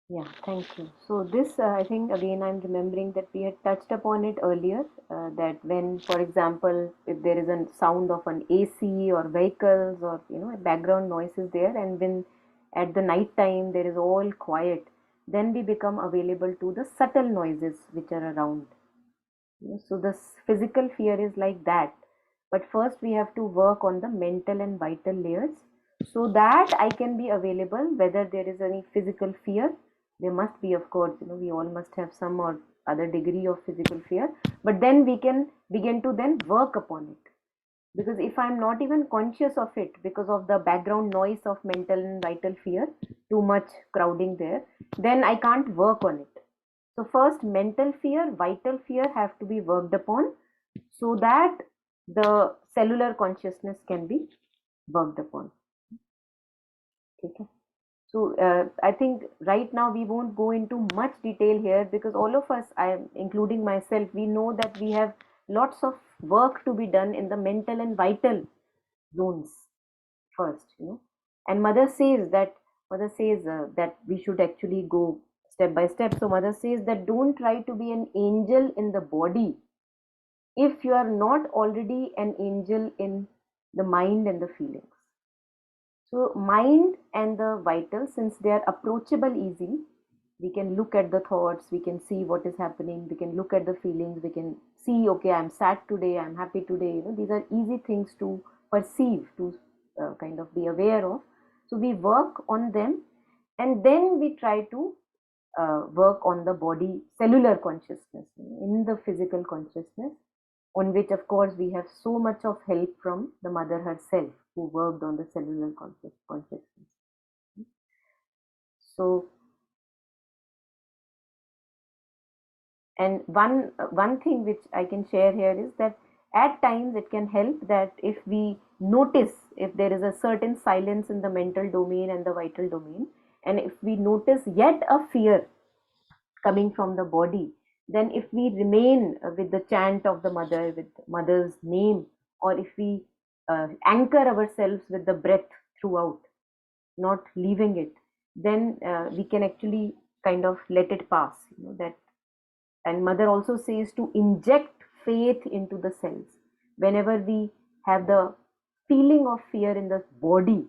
Yeah, thank you. So this, I think, again, I'm remembering that we had touched upon it earlier. That when, for example, if there is a sound of an AC or vehicles or background noise is there, and when at the night time there is all quiet, then we become available to the subtle noises which are around. So the physical fear is like that. But first we have to work on the mental and vital layers so that I can be available whether there is any physical fear. There must be, of course, we all must have some or other degree of physical fear, but then we can begin to then work upon it. Because if I'm not even conscious of it because of the background noise of mental and vital fear, too much crowding there, then I can't work on it. So first mental fear, vital fear have to be worked upon so that the cellular consciousness can be worked upon. Okay. So I think right now we won't go into much detail here because all of us, I am including myself, we know that we have lots of work to be done in the mental and vital zones first. And mother says that we should actually go step by step. So mother says that don't try to be an angel in the body if you are not already an angel in the mind and the feelings. So mind and the vital, since they are approachable easily, we can look at the thoughts, we can see what is happening, we can look at the feelings, we can see, okay, I'm sad today, I'm happy today. These are easy things to perceive, to kind of be aware of. So we work on them and then we try to work on the body cellular consciousness, in the physical consciousness, on which of course we have so much of help from the mother herself who worked on the cellular consciousness. So, and one thing which I can share here is that at times it can help that if we notice if there is a certain silence in the mental domain and the vital domain, and if we notice yet a fear coming from the body, then if we remain with the chant of the mother, with mother's name, or if we anchor ourselves with the breath throughout, not leaving it, then we can actually kind of let it pass. That, and mother also says to inject faith into the cells. Whenever we have the feeling of fear in the body,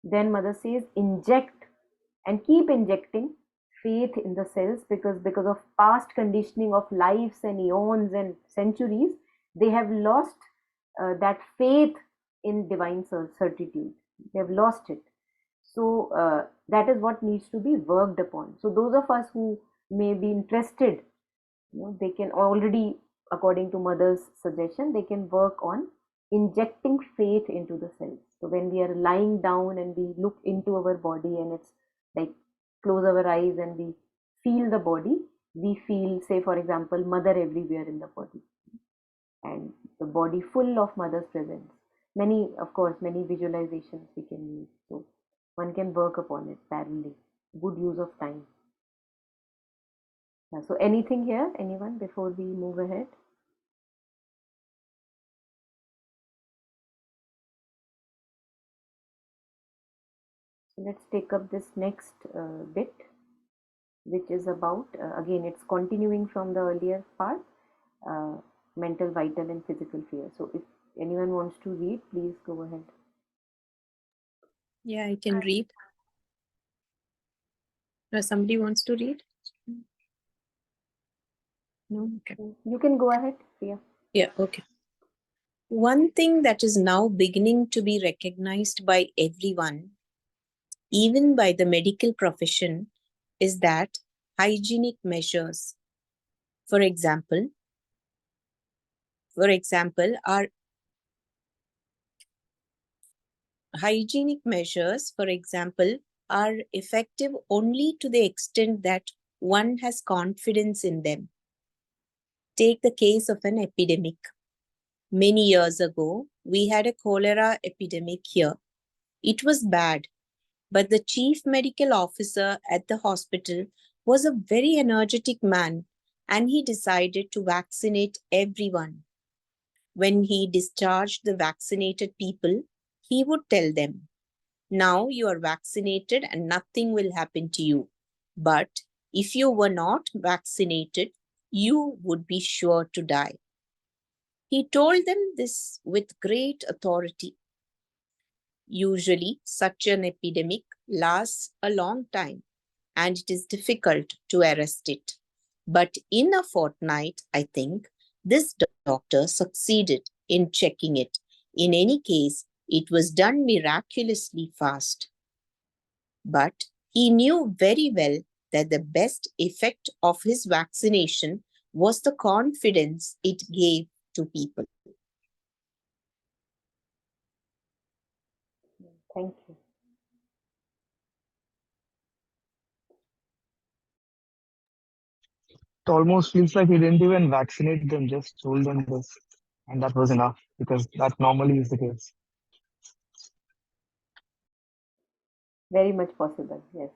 then mother says inject and keep injecting faith in the cells, because of past conditioning of lives and eons and centuries, they have lost that faith in divine certitude. They have lost it. So that is what needs to be worked upon. So those of us who may be interested, they can already, according to mother's suggestion, they can work on injecting faith into the cells. So when we are lying down and we look into our body and it's like close our eyes and we feel the body, we feel, say, for example, mother everywhere in the body and the body full of mother's presence. Many, of course, many visualizations we can use. So one can work upon it parallelly. Good use of time. So anything here, anyone, before we move ahead? So let's take up this next bit, which is about, again, it's continuing from the earlier part, uh, mental, vital, and physical fear. So if anyone wants to read, please go ahead. Yeah, I can read. Somebody wants to read? No? Okay. You can go ahead, Priya. Yeah, okay. One thing that is now beginning to be recognized by everyone, even by the medical profession, is that hygienic measures, for example, are hygienic measures, for example, are effective only to the extent that one has confidence in them. Take the case of an epidemic. Many years ago, we had a cholera epidemic here. It was bad, but the chief medical officer at the hospital was a very energetic man and he decided to vaccinate everyone. When he discharged the vaccinated people, he would tell them, "Now you are vaccinated and nothing will happen to you. But if you were not vaccinated, you would be sure to die." He told them this with great authority. Usually, such an epidemic lasts a long time and it is difficult to arrest it. But in a fortnight, I think, this doctor succeeded in checking it. In any case, it was done miraculously fast. But he knew very well that the best effect of his vaccination was the confidence it gave to people. Thank you. It almost feels like he didn't even vaccinate them, just told them this. And that was enough because that normally is the case. Very much possible, yes.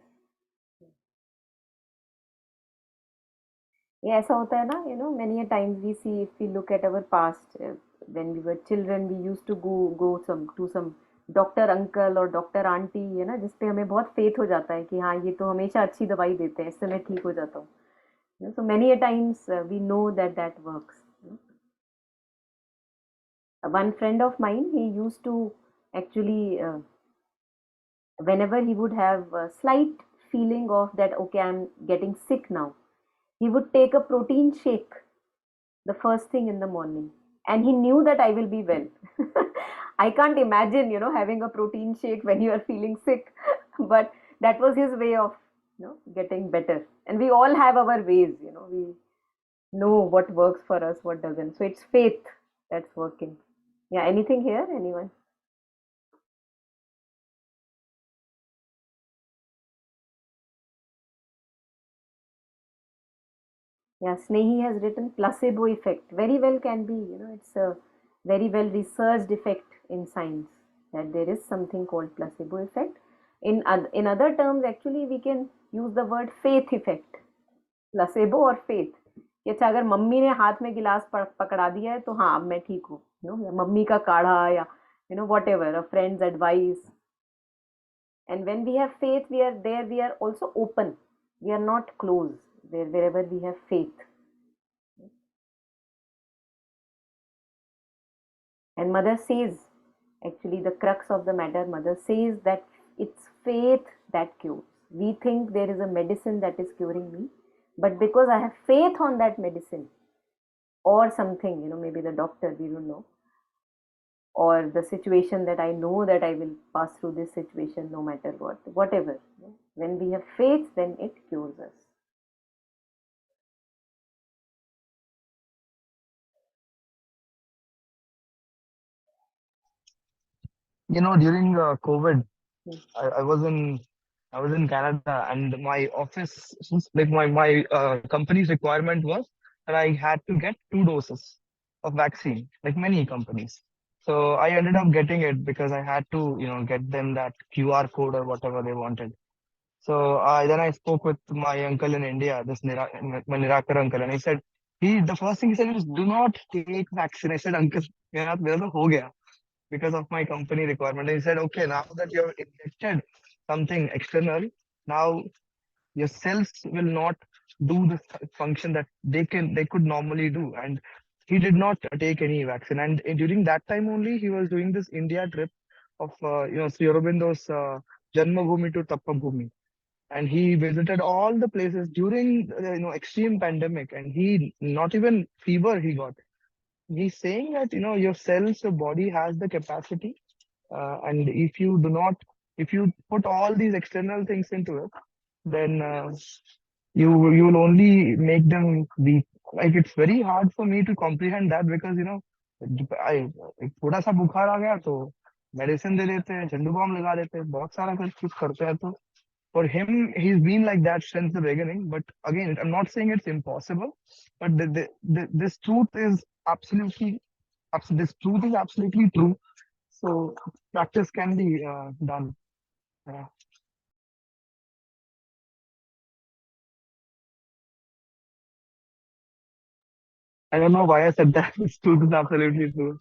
ये ऐसा होता है ना, many a times we see, if we look at our past, when we were children, we used to go some doctor uncle और doctor aunty, है ना, जिसपे हमें बहुत फेथ हो जाता है कि हाँ ये तो हमेशा अच्छी दवाई देते हैं, इससे मैं ठीक हो जाता हूँ. So many a times we know that works. One friend of mine, he used to actually, whenever he would have a slight feeling of that, okay, I'm getting sick now, he would take a protein shake the first thing in the morning, and he knew that I will be well. I can't imagine, having a protein shake when you are feeling sick, but that was his way of, getting better. And we all have our ways, we know what works for us, what doesn't. So it's faith that's working. Yeah, anything here, anyone? Yeah, Snehi has written placebo effect. Very well can be, it's a very well researched effect in science, that there is something called placebo effect. In other terms, actually, we can use the word faith effect. Placebo और faith. कि अच्छा, अगर mummy ने हाथ में गिलास पकड़ा दिया है तो हाँ अब मैं ठीक हूँ, या मम्मी का काढ़ा, या whatever, a friend's advice. And when we have faith, we are there, we are also open, we are not closed, wherever we have faith. And mother says, actually, the crux of the matter, mother says that it's faith that cures. We think there is a medicine that is curing me, but because I have faith on that medicine or something, maybe the doctor, we don't know, or the situation, that I know that I will pass through this situation no matter what, whatever. When we have faith, then it cures us. During COVID, Hmm. I was in I was in Canada, and my office, like my company's requirement was that I had to get 2 doses of vaccine, like many companies. So I ended up getting it because I had to, get them that QR code or whatever they wanted. So then I spoke with my uncle in India, my Nirakar uncle, and he said the first thing he said was, "Do not take vaccine." I said, "Uncle, मेरा तो हो गया because of my company requirement." And he said, "Okay, now that you're injected something external, now your cells will not do the function that they could normally do." And he did not take any vaccine. And during that time only, he was doing this India trip of Sri Aurobindo's Janmabhoomi to Tappabhoomi, and he visited all the places during extreme pandemic, and he not even fever he got. He's saying that your cells, your body has the capacity, and if you put all these external things into it, then you will only make them weak. Like, it's very hard for me to comprehend that, because I एक थोड़ा सा बुखार आ गया तो medicine दे देते हैं, झंडू balm लगा देते हैं, बहुत सारा कुछ कुछ करते हैं। तो for him, he's been like that since the beginning. But again, I'm not saying it's impossible, but this truth is this truth is absolutely true. So practice can be done. Yeah. I don't know why I said that. This truth is absolutely true.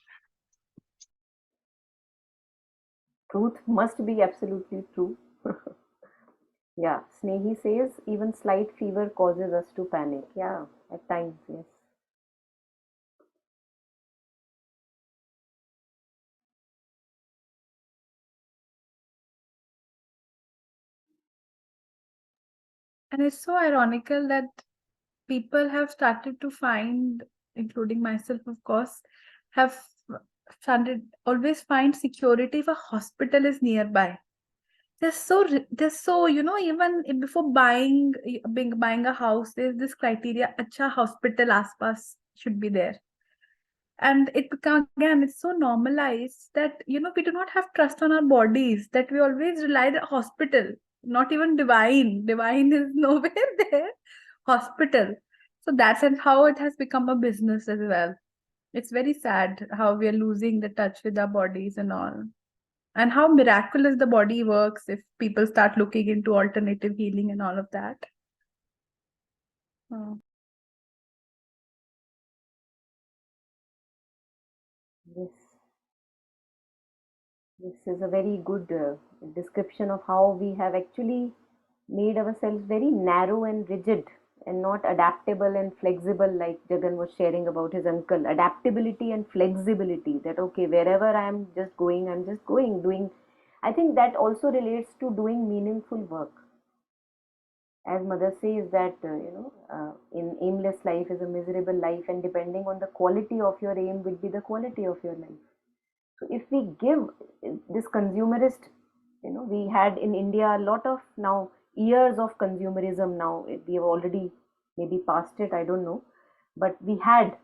Truth must be absolutely true. Yeah, Snehi says even slight fever causes us to panic. Yeah, at times, yes. And it's so ironical that people have started to find, including myself, of course, have started always find security if a hospital is nearby. They're so, even before buying a house, there's this criteria, acha hospital aspas should be there. And it become again, it's so normalized that we do not have trust on our bodies, that we always rely on hospital, not even divine is nowhere there. Hospital. So that's and how it has become a business as well. It's very sad how we are losing the touch with our bodies and all, and how miraculous the body works if people start looking into alternative healing and all of that. Oh. Yes. This is a very good description of how we have actually made ourselves very narrow and rigid and not adaptable and flexible, like Jagan was sharing about his uncle. Adaptability and flexibility, that okay, wherever I'm just going, I'm just going, doing. I think that also relates to doing meaningful work. As mother says that, in aimless life is a miserable life, and depending on the quality of your aim will be the quality of your life. So if we give this consumerist, we had in India a lot of now years of consumerism. Now we have already maybe passed it, I don't know, but we had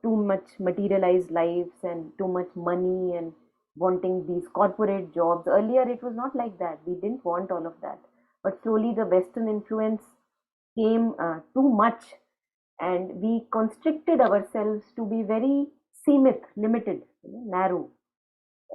too much materialized lives and too much money and wanting these corporate jobs. Earlier it was not like that. We didn't want all of that, but slowly the Western influence came too much, and we constricted ourselves to be very limited, narrow,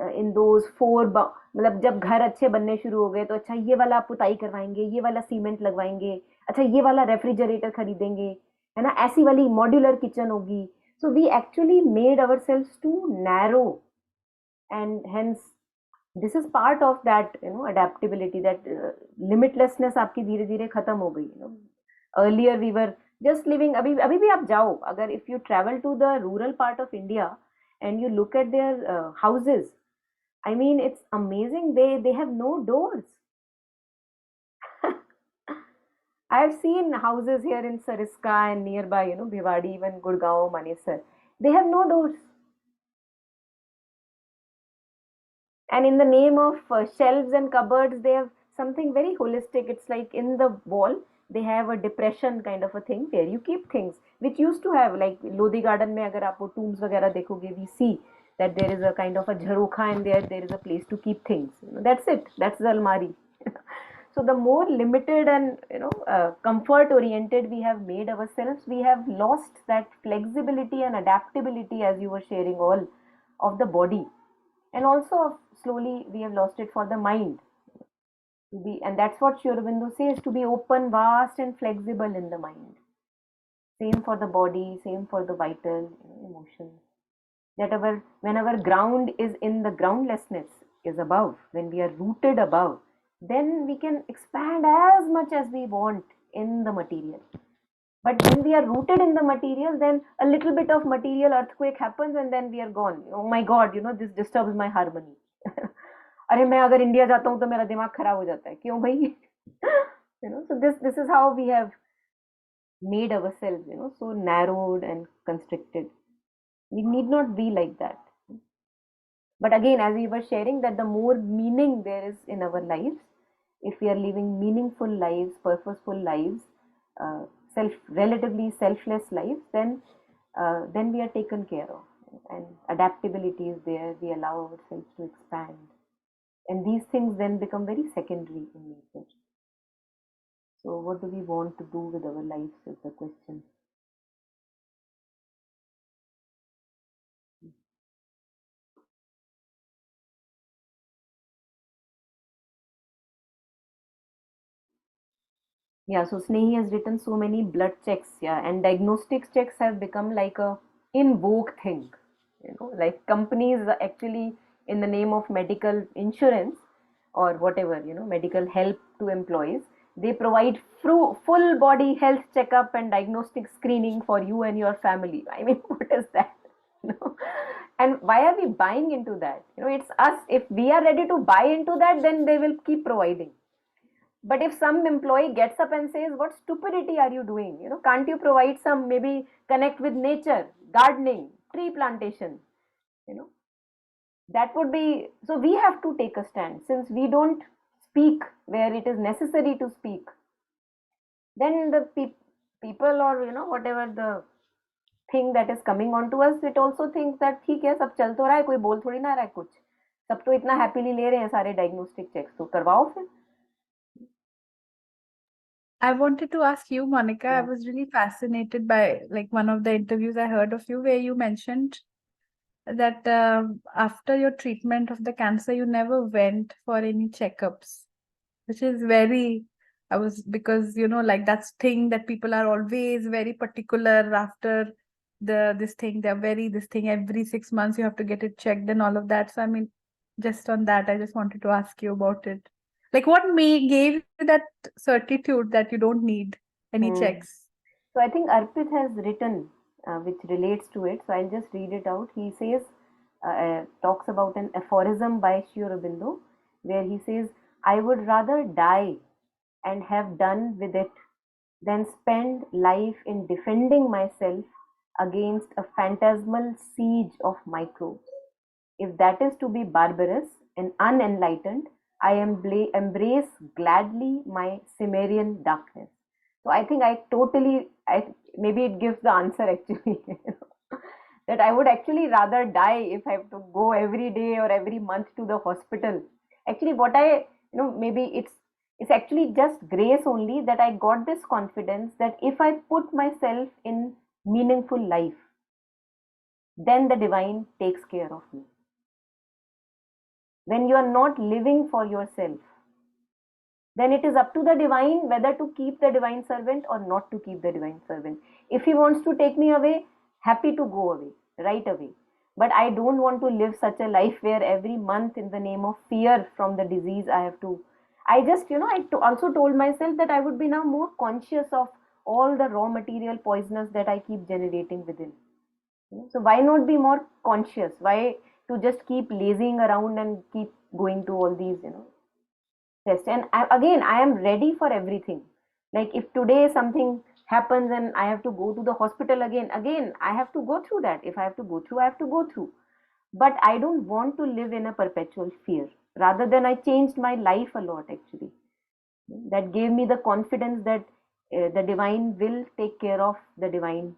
in those four, मतलब जब घर अच्छे बनने शुरू हो गए तो अच्छा ये वाला पुताई करवाएंगे, ये वाला सीमेंट लगवाएंगे, अच्छा ये वाला रेफ्रिजरेटर खरीदेंगे, है ना, ऐसी वाली मॉड्यूलर किचन होगी. So we actually made ourselves too narrow, and hence this is part of that adaptability, that limitlessness आपकी धीरे धीरे खत्म हो गई. Earlier we were just living. अभी अभी भी आप जाओ, अगर if you travel to the rural part of India and you look at their houses, I mean, it's amazing. They have no doors. I've seen houses here in Sariska and nearby, Bhiwadi, even Gurgaon, Manesar. They have no doors. And in the name of shelves and cupboards, they have something very holistic. It's like in the wall, they have a depression kind of a thing where you keep things, which used to have, like Lodi Garden mein agar aap wo tombs वगैरह देखोगे, we see that there is a kind of a jharokha, and there is a place to keep things. That's it. That's the almari. So the more limited and comfort oriented we have made ourselves, we have lost that flexibility and adaptability, as you were sharing, all of the body, and also slowly we have lost it for the mind to be, and that's what Sri Aurobindo says, to be open, vast, and flexible in the mind. Same for the body, same for the vital emotions. That when our ground is in the groundlessness, is above, when we are rooted above, then we can expand as much as we want in the material. But when we are rooted in the material, then a little bit of material earthquake happens and then we are gone. Oh my God, this disturbs my harmony. अरे मैं अगर India जाता हूँ तो मेरा दिमाग खराब हो जाता है, क्यों भाई? So this is how we have made ourselves, so narrowed and constricted. We need not be like that. But again, as we were sharing, that the more meaning there is in our lives, if we are living meaningful lives, purposeful lives, relatively selfless lives, then we are taken care of, and adaptability is there. We allow ourselves to expand, and these things then become very secondary in nature. So, what do we want to do with our lives is the question. Yeah, so Snehi has written so many blood checks, yeah, and diagnostics checks have become like a in vogue thing. Like companies actually, in the name of medical insurance or whatever, medical help to employees, they provide full body health checkup and diagnostic screening for you and your family. I mean, what is that? And why are we buying into that? It's us. If we are ready to buy into that, then they will keep providing. But if some employee gets up and says, what stupidity are you doing? Can't you provide some, maybe connect with nature, gardening, tree plantation? That would be, so we have to take a stand. Since we don't speak where it is necessary to speak, then the people, or whatever the thing that is coming onto us, it also thinks that ठीक है, सब चल तो रहा है, कोई बोल थोड़ी ना रहा है कुछ, सब तो इतना हैप्पीली ले रहे हैं सारे डायग्नोस्टिक चेक्स, तो करवाओ फिर. I wanted to ask you, Monica, I Yeah. was really fascinated by like one of the interviews I heard of you where you mentioned that after your treatment of the cancer, you never went for any checkups, which is very, because like that's thing that people are always very particular after this thing. They're very, this thing every 6 months you have to get it checked and all of that. So I mean, just on that, I just wanted to ask you about it. Like what gave you that certitude that you don't need any checks? So I think Arpit has written, which relates to it. So I'll just read it out. He says, talks about an aphorism by Sri Aurobindo, where he says, I would rather die and have done with it than spend life in defending myself against a phantasmal siege of microbes. If that is to be barbarous and unenlightened, I embrace gladly my Cimmerian darkness. So I think maybe it gives the answer actually. That I would actually rather die if I have to go every day or every month to the hospital. Actually, maybe it's actually just grace only that I got this confidence that if I put myself in meaningful life, then the divine takes care of me. When you are not living for yourself, then it is up to the divine whether to keep the divine servant or not to keep the divine servant. If he wants to take me away, happy to go away, right away. But I don't want to live such a life where every month, in the name of fear from the disease, I have to. I just, also told myself that I would be now more conscious of all the raw material poisonous that I keep generating within. So why not be more conscious? Why to just keep lazing around and keep going to all these, tests? And I am ready for everything. Like if today something happens and I have to go to the hospital again, I have to go through that. If I have to go through, I have to go through. But I don't want to live in a perpetual fear. Rather than I changed my life a lot actually. That gave me the confidence that the divine will take care of the divine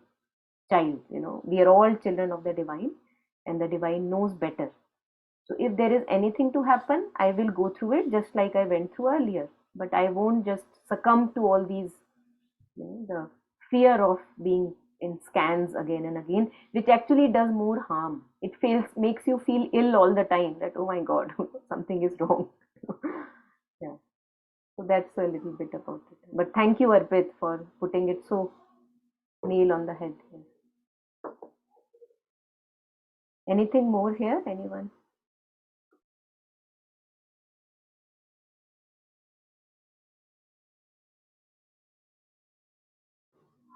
child. We are all children of the divine, and the divine knows better. So if there is anything to happen, I will go through it just like I went through earlier. but I won't just succumb to all these, the fear of being in scans again and again, which actually does more harm. It feels makes you feel ill all the time, that oh my god, something is wrong. Yeah. So that's a little bit about it. But thank you, Arpit, for putting it so nail on the head. Anything more here? Anyone?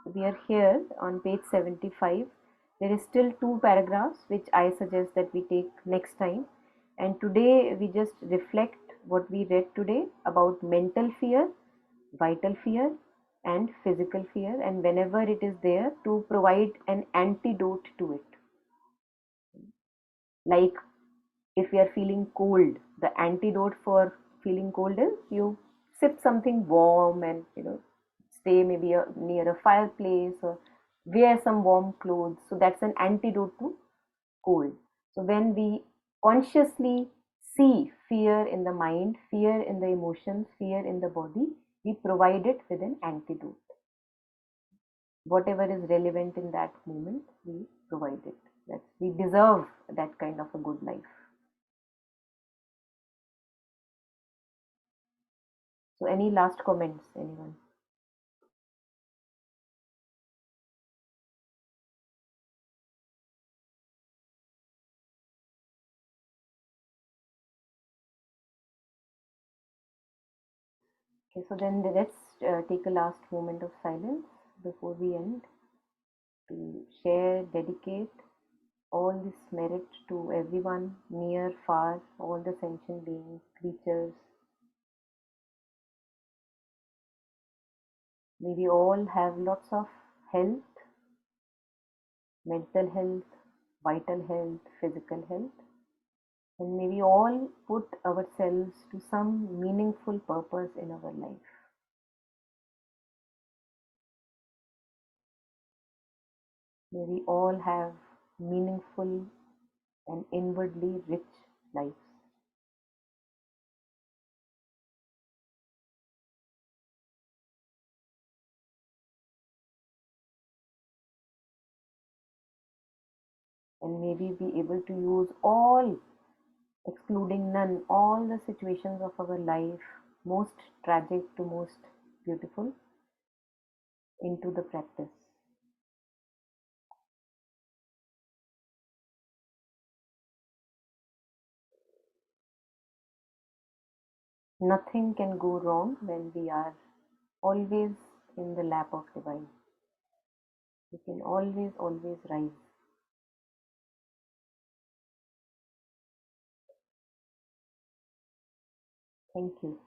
We are here on page 75. There is still two paragraphs which I suggest that we take next time. And today we just reflect what we read today about mental fear, vital fear, and physical fear, and whenever it is there, to provide an antidote to it. Like if we are feeling cold, the antidote for feeling cold is you sip something warm and stay maybe near a fireplace or wear some warm clothes. So that's an antidote to cold. So when we consciously see fear in the mind, fear in the emotions, fear in the body, we provide it with an antidote. Whatever is relevant in that moment, we provide it. That we deserve that kind of a good life. So any last comments, anyone? Okay, so then let's take a last moment of silence before we end to share, dedicate all this merit to everyone, near, far, all the sentient beings, creatures. May we all have lots of health, mental health, vital health, physical health, and may we all put ourselves to some meaningful purpose in our life. May we all have meaningful and inwardly rich lives. And may we be able to use all, excluding none, all the situations of our life, most tragic to most beautiful, into the practice. Nothing can go wrong when we are always in the lap of divine. We can always, always rise. Thank you.